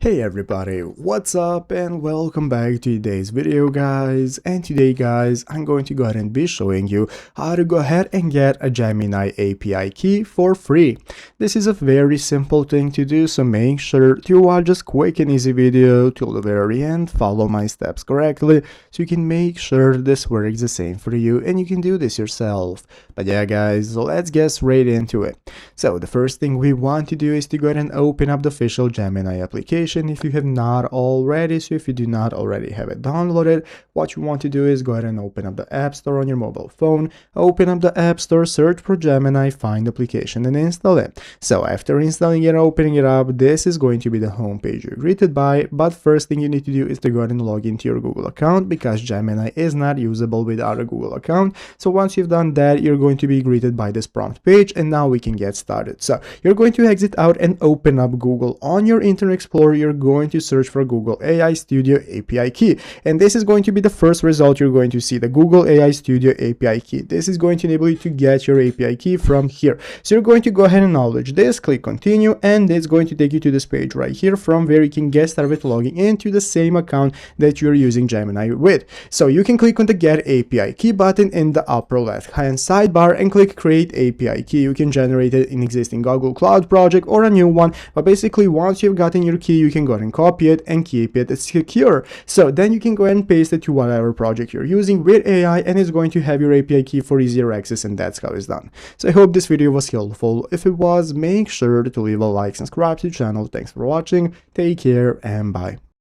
Hey everybody, what's up and welcome back to today's video guys. And today guys, I'm going to go ahead and be showing you how to go ahead and get a Gemini API key for free. This is a very simple thing to do, so make sure to watch this quick and easy video till the very end, follow my steps correctly so you can make sure this works the same for you and you can do this yourself. But yeah guys, so let's get straight into it. So the first thing we want to do is to go ahead and open up the official Gemini application if you have not already. So if you do not already have it downloaded, what you want to do is go ahead and open up the App Store on your mobile phone, open up the App Store, search for Gemini, find the application and install it. So after installing it, opening it up, this is going to be the home page you're greeted by. But first thing you need to do is to go ahead and log into your Google account because Gemini is not usable without a Google account. So once you've done that, you're going to be greeted by this prompt page and now we can get started. So you're going to exit out and open up Google. On your Internet Explorer, you're going to search for Google AI Studio API key, and this is going to be the first result you're going to see, the Google AI Studio API key. This is going to enable you to get your API key from here. So you're going to go ahead and acknowledge this, click continue, and it's going to take you to this page right here from where you can get started with logging into the same account that you're using Gemini with. So you can click on the Get API Key button in the upper left hand sidebar and click Create API Key. You can generate it in existing Google Cloud project or a new one, but basically once you've gotten your key, you can go ahead and copy it and keep it secure. So then you can go ahead and paste it to whatever project you're using with AI and it's going to have your API key for easier access, and that's how it's done. So I hope this video was helpful. If it was, make sure to leave a like, subscribe to the channel. Thanks for watching, take care and bye.